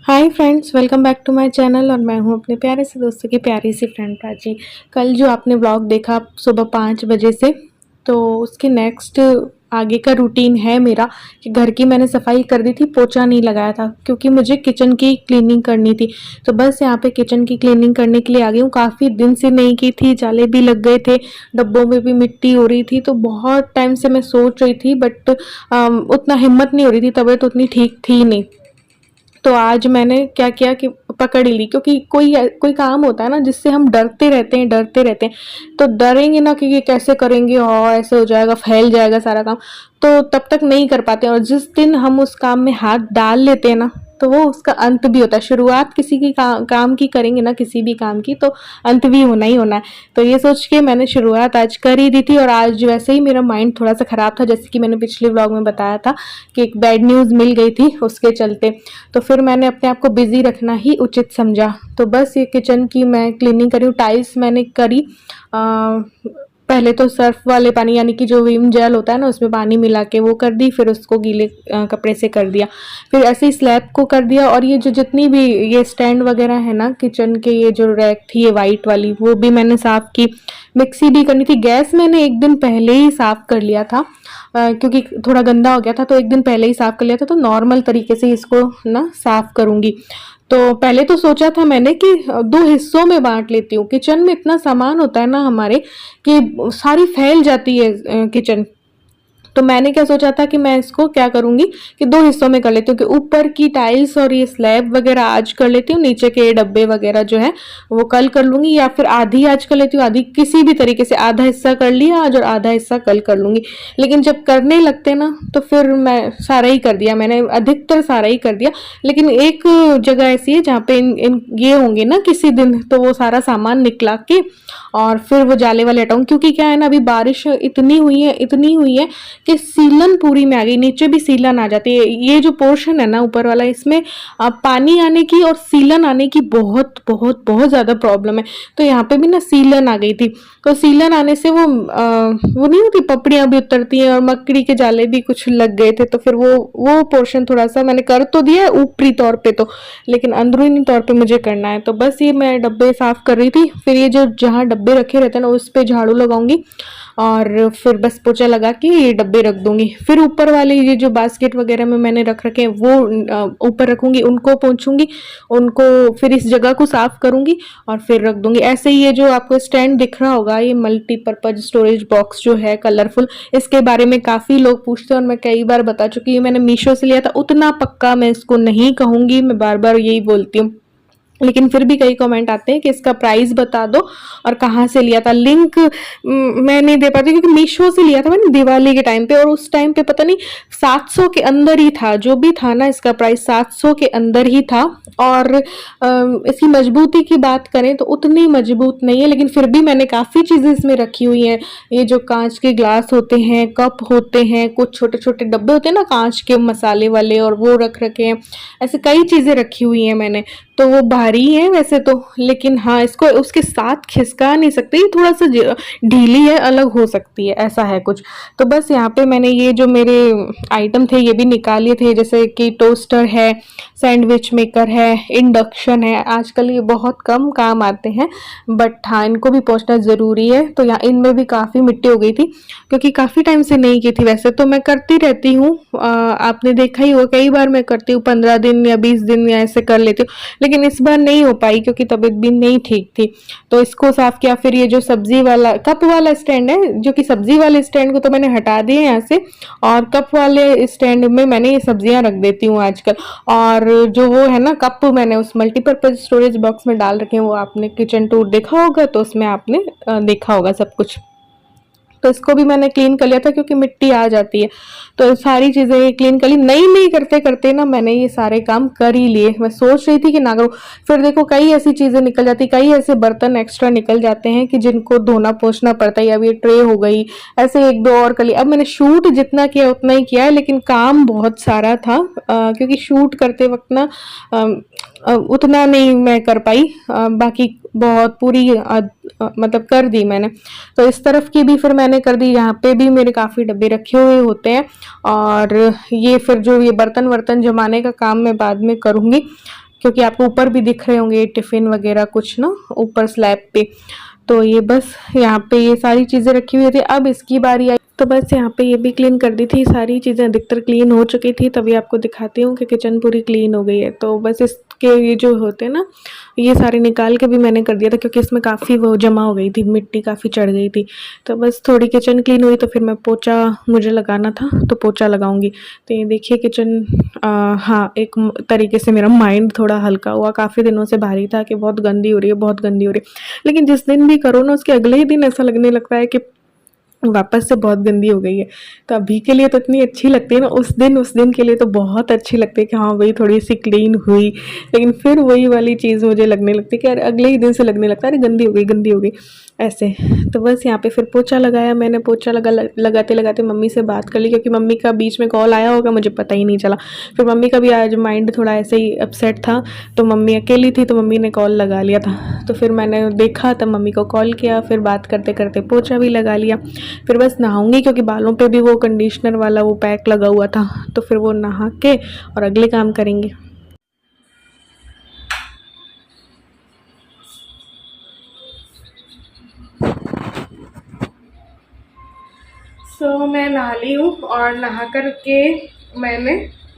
Hi friends, welcome back to my channel. और मैं हूं अपने प्यारे से दोस्तों की प्यारी सी फ्रेंड प्राची। कल जो आपने व्लॉग देखा सुबह 5 बजे से, तो उसके नेक्स्ट आगे का रूटीन है मेरा कि घर की मैंने सफाई कर दी थी, पोछा नहीं लगाया था क्योंकि मुझे किचन की क्लीनिंग करनी थी। तो बस यहाँ पे किचन की क्लीनिंग करने के लिए आ गई हूँ। काफ़ी दिन से नहीं की थी, जाले भी लग गए थे, डब्बों में भी मिट्टी हो रही थी। तो बहुत टाइम से मैं सोच रही थी, बट उतना हिम्मत नहीं हो रही थी, तबीयत उतनी ठीक थी नहीं। तो आज मैंने क्या किया कि पकड़ ही ली, क्योंकि कोई कोई काम होता है ना जिससे हम डरते रहते हैं। तो डरेंगे ना कि ये कैसे करेंगे और ऐसे हो जाएगा, फैल जाएगा सारा काम, तो तब तक नहीं कर पाते। और जिस दिन हम उस काम में हाथ डाल लेते हैं ना, तो वो उसका अंत भी होता है। शुरुआत किसी की काम की करेंगे ना, किसी भी काम की, तो अंत भी होना ही होना है। तो ये सोच के मैंने शुरुआत आज कर ही दी थी। और आज वैसे ही मेरा माइंड थोड़ा सा खराब था, जैसे कि मैंने पिछले व्लॉग में बताया था कि एक बैड न्यूज़ मिल गई थी उसके चलते। तो फिर मैंने अपने आप को बिजी रखना ही उचित समझा। तो बस ये किचन की मैं क्लीनिंग करी हूँ। टाइल्स मैंने करी, पहले तो सर्फ वाले पानी यानी कि जो विम जेल होता है ना, उसमें पानी मिला के वो कर दी, फिर उसको गीले कपड़े से कर दिया, फिर ऐसे ही स्लैब को कर दिया। और ये जो जितनी भी ये स्टैंड वगैरह है ना किचन के, ये जो रैक थी ये वाइट वाली, वो भी मैंने साफ़ की। मिक्सी भी करनी थी। गैस मैंने एक दिन पहले ही साफ़ कर लिया था, क्योंकि थोड़ा गंदा हो गया था, तो एक दिन पहले ही साफ़ कर लिया था। तो नॉर्मल तरीके से इसको ना साफ़ करूँगी। तो पहले तो सोचा था मैंने कि दो हिस्सों में बांट लेती हूँ। किचन में इतना सामान होता है ना हमारे कि सारी फैल जाती है किचन। तो मैंने क्या सोचा था कि मैं इसको क्या करूँगी कि दो हिस्सों में कर लेती हूँ, कि ऊपर की टाइल्स और ये स्लैब वगैरह आज कर लेती हूँ, नीचे के डब्बे वगैरह जो है वो कल कर लूँगी, या फिर आधी आज कर लेती हूँ, आधी किसी भी तरीके से, आधा हिस्सा कर लिया आज और आधा हिस्सा कल कर लूँगी। लेकिन जब करने लगते ना, तो फिर मैं सारा ही कर दिया, मैंने अधिकतर सारा ही कर दिया। लेकिन एक जगह ऐसी है जहाँ पे इन ये होंगे ना किसी दिन, तो वो सारा सामान निकला के और फिर वो जाले वाले हटाऊँ। क्योंकि क्या है ना, अभी बारिश इतनी हुई है कि सीलन पूरी में आ गई, नीचे भी सीलन आ जाती है। ये जो पोर्शन है ना ऊपर वाला, इसमें पानी आने की और सीलन आने की बहुत बहुत बहुत ज़्यादा प्रॉब्लम है। तो यहाँ पे भी ना सीलन आ गई थी। तो सीलन आने से वो नहीं होती, पपड़ियाँ भी उतरती हैं और मकड़ी के जाले भी कुछ लग गए थे। तो फिर वो पोर्शन थोड़ा सा मैंने कर तो दिया है ऊपरी तौर पे, तो लेकिन अंदरूनी तौर पे मुझे करना है। तो बस ये मैं डब्बे साफ कर रही थी। फिर ये जो जहाँ डब्बे रखे रहते हैं ना, उस पे झाड़ू लगाऊंगी और फिर बस पोछा लगा के ये डब्बे रख दूंगी। फिर ऊपर वाले ये जो बास्केट वगैरह में मैंने रख रखे हैं वो ऊपर रखूंगी, उनको पोंछूंगी, उनको फिर इस जगह को साफ करूंगी और फिर रख दूंगी। ऐसे ही ये जो आपको स्टैंड दिख रहा होगा, ये मल्टीपर्पज स्टोरेज बॉक्स जो है कलरफुल, इसके बारे में काफ़ी लोग पूछते हैं और मैं कई बार बता चुकी हूँ। मैंने मीशो से लिया था, उतना पक्का मैं इसको नहीं कहूँगी, मैं बार बार यही बोलती हूँ। लेकिन फिर भी कई कमेंट आते हैं कि इसका प्राइस बता दो और कहाँ से लिया था। लिंक मैं नहीं दे पाती क्योंकि मीशो से लिया था मैंने दिवाली के टाइम पे, और उस टाइम पे पता नहीं 700 के अंदर ही था, जो भी था ना इसका प्राइस 700 के अंदर ही था। और इसकी मजबूती की बात करें तो उतनी मजबूत नहीं है, लेकिन फिर भी मैंने काफ़ी चीज़ें इसमें रखी हुई हैं। ये जो कांच के ग्लास होते हैं, कप होते हैं, कुछ छोटे छोटे डब्बे होते हैं ना कांच के मसाले वाले, और वो रख रखे हैं। ऐसे कई चीज़ें रखी हुई हैं मैंने। तो वो भारी है वैसे तो, लेकिन हाँ इसको उसके साथ खिसका नहीं सकते, ये थोड़ा सा ढीली है, अलग हो सकती है, ऐसा है कुछ। तो बस यहाँ पे मैंने ये जो मेरे आइटम थे ये भी निकाले थे, जैसे कि टोस्टर है, सैंडविच मेकर है, इंडक्शन है। आजकल ये बहुत कम काम आते हैं, बट हाँ इनको भी पहुँचना ज़रूरी है। तो यहाँ इनमें भी काफ़ी मिट्टी हो गई थी क्योंकि काफ़ी टाइम से नहीं की थी। वैसे तो मैं करती रहती हूँ, आपने देखा ही होगा, कई बार मैं करती हूँ, 15 दिन या 20 दिन या ऐसे कर लेती हूँ, लेकिन इस बार नहीं हो पाई क्योंकि तबीयत भी नहीं ठीक थी। तो इसको साफ किया। फिर ये जो सब्जी वाला कप वाला स्टैंड है, जो कि सब्जी वाले स्टैंड को तो मैंने हटा दिया यहाँ से, और कप वाले स्टैंड में मैंने ये सब्जियां रख देती हूँ आजकल। और जो वो है ना कप, मैंने उस मल्टीपर्पज स्टोरेज बॉक्स में डाल रखे हैं, वो आपने किचन टूर देखा होगा तो उसमें आपने देखा होगा सब कुछ। तो इसको भी मैंने क्लीन कर लिया था क्योंकि मिट्टी आ जाती है। तो सारी चीज़ें ये क्लीन कर ली। नहीं करते करते ना मैंने ये सारे काम कर ही लिए। मैं सोच रही थी कि ना करूँ, फिर देखो कई ऐसी चीज़ें निकल जाती, कई ऐसे बर्तन एक्स्ट्रा निकल जाते हैं कि जिनको धोना पोंछना पड़ता है। अब ये ट्रे हो गई, ऐसे एक दो और कर ली। अब मैंने शूट जितना किया उतना ही किया है, लेकिन काम बहुत सारा था क्योंकि शूट करते वक्त ना उतना नहीं मैं कर पाई, बाकी बहुत पूरी मतलब कर दी मैंने। तो इस तरफ की भी फिर मैंने कर दी। यहाँ पे भी मेरे काफ़ी डब्बे रखे हुए होते हैं, और ये फिर जो ये बर्तन वर्तन जमाने का काम मैं बाद में करूँगी क्योंकि आपको ऊपर भी दिख रहे होंगे टिफ़िन वगैरह कुछ ना ऊपर स्लैब पे। तो ये बस यहाँ पे ये सारी चीज़ें रखी हुई थी। अब इसकी बारी आई तो बस यहाँ पे ये भी क्लीन कर दी थी, सारी चीज़ें अधिकतर क्लीन हो चुकी थी। तभी आपको दिखाती हूँ कि किचन पूरी क्लीन हो गई है। तो बस इसके ये जो होते हैं ना, ये सारे निकाल के भी मैंने कर दिया था क्योंकि इसमें काफ़ी वो जमा हो गई थी, मिट्टी काफ़ी चढ़ गई थी। तो बस थोड़ी किचन क्लीन हुई तो फिर मैं पोछा मुझे लगाना था तो पोछा लगाऊंगी। तो ये देखिए किचन, हाँ एक तरीके से मेरा माइंड थोड़ा हल्का हुआ। काफ़ी दिनों से भारी था कि बहुत गंदी हो रही है, बहुत गंदी हो रही है, लेकिन जिस दिन भी करो ना उसके अगले ही दिन ऐसा लगने लगता है कि वापस से बहुत गंदी हो गई है। तो अभी के लिए तो इतनी अच्छी लगती है ना, उस दिन के लिए तो बहुत अच्छी लगती है कि हाँ भाई थोड़ी सी क्लीन हुई, लेकिन फिर वही वाली चीज़ मुझे लगने लगती है कि यार अगले ही दिन से लगने लगता है अरे गंदी हो गई, गंदी हो गई ऐसे। तो बस यहाँ पे फिर पोछा लगाया मैंने। पोछा लगाते लगाते मम्मी से बात कर ली, क्योंकि मम्मी का बीच में कॉल आया होगा मुझे पता ही नहीं चला। फिर मम्मी का भी आज माइंड थोड़ा ऐसे ही अपसेट था, तो मम्मी अकेली थी तो मम्मी ने कॉल लगा लिया था। तो फिर मैंने देखा तब मम्मी को कॉल किया, फिर बात करते करते पोछा भी लगा लिया। फिर बस नहाऊंगी क्योंकि बालों पे भी वो कंडीशनर वाला वो पैक लगा हुआ था, तो फिर वो नहा के और अगले काम करेंगे। मैं नहा ली हूँ और नहा कर के मैंने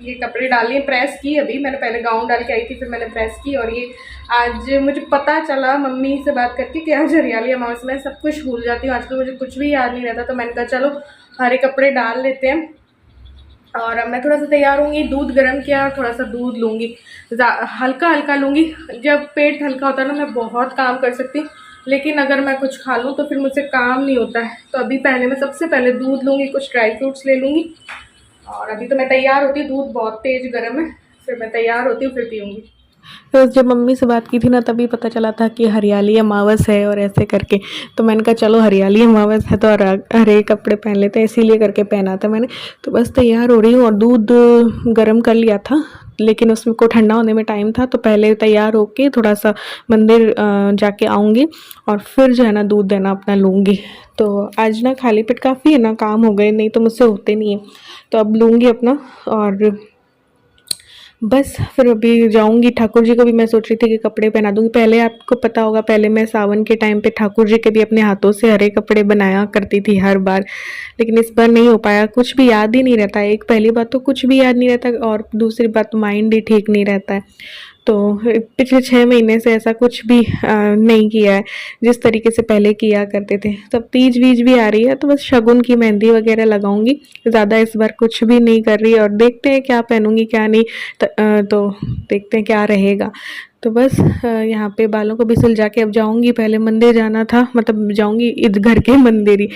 ये कपड़े डाले, प्रेस की। अभी मैंने पहले गाउन डाल के आई थी, फिर मैंने प्रेस की। और ये आज मुझे पता चला मम्मी से बात करके कि आज हरियाली अमावस्या, मैं सब कुछ भूल जाती हूँ आजकल, मुझे कुछ भी याद नहीं रहता। तो मैंने कहा चलो हरे कपड़े डाल लेते हैं। और अब मैं थोड़ा सा तैयार होंगी, दूध गर्म किया और थोड़ा सा दूध लूँगी, हल्का हल्का लूँगी। जब पेट हल्का होता है ना मैं बहुत काम कर सकती हूँ, लेकिन अगर मैं कुछ खा लूँ तो फिर मुझसे काम नहीं होता है। तो अभी पहले मैं सबसे पहले दूध लूँगी, कुछ ड्राई फ्रूट्स ले लूँगी। और अभी तो मैं तैयार होती हूँ, दूध बहुत तेज़ गर्म है, फिर मैं तैयार होती हूँ फिर पीऊँगी। तो जब मम्मी से बात की थी ना तभी पता चला था कि हरियाली अमावस है और ऐसे करके। तो मैंने कहा चलो हरियाली अमावस है तो हरे कपड़े पहन लेते हैं, इसीलिए करके पहना था मैंने। तो बस तैयार हो रही हूँ और दूध गर्म कर लिया था, लेकिन उसमें को ठंडा होने में टाइम था। तो पहले तैयार होके थोड़ा सा मंदिर जाके आऊँगी और फिर जो है ना दूध देना अपना लूँगी। तो आज ना खाली पेट काफ़ी है ना काम हो गए, नहीं तो मुझसे होते नहीं है। तो अब लूँगी अपना और बस फिर अभी जाऊंगी। ठाकुर जी को भी मैं सोच रही थी कि कपड़े पहना दूंगी। पहले आपको पता होगा, पहले मैं सावन के टाइम पे ठाकुर जी के भी अपने हाथों से हरे कपड़े बनाया करती थी हर बार, लेकिन इस बार नहीं हो पाया। कुछ भी याद ही नहीं रहता है, एक पहली बात तो कुछ भी याद नहीं रहता और दूसरी बात माइंड ही ठीक नहीं रहता है। तो पिछले 6 महीने से ऐसा कुछ भी नहीं किया है जिस तरीके से पहले किया करते थे। तब तीज वीज भी आ रही है तो बस शगुन की मेहंदी वगैरह लगाऊंगी, ज़्यादा इस बार कुछ भी नहीं कर रही। और देखते हैं क्या पहनूंगी क्या नहीं, तो देखते हैं क्या रहेगा। तो बस यहाँ पे बालों को भी सुलझा के अब जाऊंगी। पहले मंदिर जाना था, मतलब जाऊंगी इधर घर के मंदिर ही।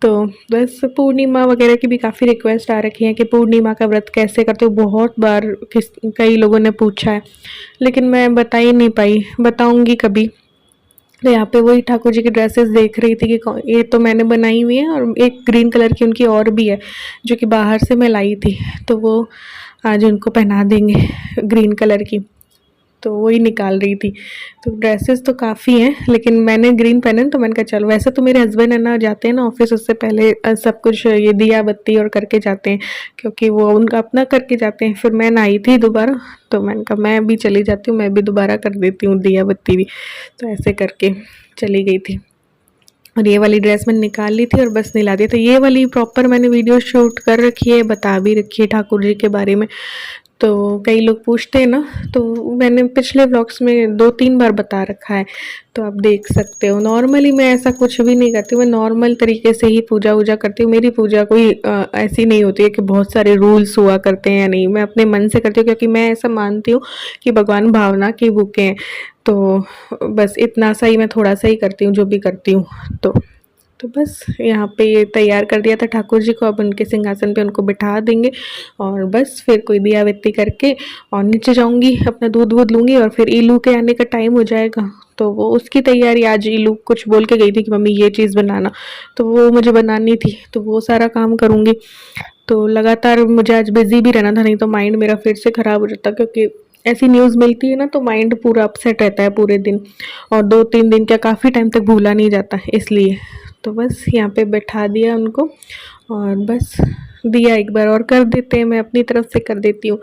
तो बस पूर्णिमा वगैरह की भी काफ़ी रिक्वेस्ट आ रखी है कि पूर्णिमा का व्रत कैसे करते हो, बहुत बार कई लोगों ने पूछा है, लेकिन मैं बता ही नहीं पाई, बताऊंगी कभी। तो यहाँ पे वही ठाकुर जी की ड्रेसेस देख रही थी कि ये तो मैंने बनाई हुई है और एक ग्रीन कलर की उनकी और भी है जो कि बाहर से मैं लाई थी, तो वो आज उनको पहना देंगे ग्रीन कलर की। तो वही निकाल रही थी। तो ड्रेसेस तो काफ़ी हैं, लेकिन मैंने ग्रीन पहने तो मैंने कहा चलो। वैसे तो मेरे हस्बैंड है ना जाते हैं ना ऑफिस, उससे पहले सब कुछ ये दिया बत्ती और करके जाते हैं, क्योंकि वो उनका अपना करके जाते हैं। फिर मैं नहाई थी दोबारा, तो मैंने कहा मैं भी चली जाती हूँ, मैं भी दोबारा कर देती हूँ दिया बत्ती भी। तो ऐसे करके चली गई थी। और ये वाली ड्रेस मैंने निकाल ली थी और बस निला दिया। तो ये वाली प्रॉपर मैंने वीडियो शूट कर रखी है, बता भी रखी है ठाकुर जी के बारे में। तो कई लोग पूछते हैं ना, तो मैंने पिछले व्लॉग्स में 2-3 बार बता रखा है, तो आप देख सकते हो। नॉर्मली मैं ऐसा कुछ भी नहीं करती हूँ, मैं नॉर्मल तरीके से ही पूजा वूजा करती हूँ। मेरी पूजा कोई ऐसी नहीं होती है कि बहुत सारे रूल्स हुआ करते हैं या नहीं, मैं अपने मन से करती हूँ, क्योंकि मैं ऐसा मानती हूँ कि भगवान भावना के भूखे हैं। तो बस इतना सा ही मैं थोड़ा सा ही करती हूँ जो भी करती हूँ। तो बस यहाँ पे ये तैयार कर दिया था ठाकुर जी को, अब उनके सिंहासन पे उनको बिठा देंगे और बस फिर कोई दिया बत्ती करके और नीचे जाऊंगी, अपना दूध वूध लूँगी और फिर ईलू के आने का टाइम हो जाएगा। तो वो उसकी तैयारी, आज ईलू कुछ बोल के गई थी कि मम्मी ये चीज़ बनाना, तो वो मुझे बनानी थी, तो वो सारा काम करूँगी। तो लगातार मुझे आज बिजी भी रहना था, नहीं तो माइंड मेरा फिर से ख़राब हो जाता, क्योंकि ऐसी न्यूज़ मिलती है ना तो माइंड पूरा अपसेट रहता है पूरे दिन, और 2-3 दिन क्या काफ़ी टाइम तक भूला नहीं जाता इसलिए। तो बस यहाँ पे बैठा दिया उनको और बस दिया एक बार और कर देते हैं, मैं अपनी तरफ से कर देती हूँ।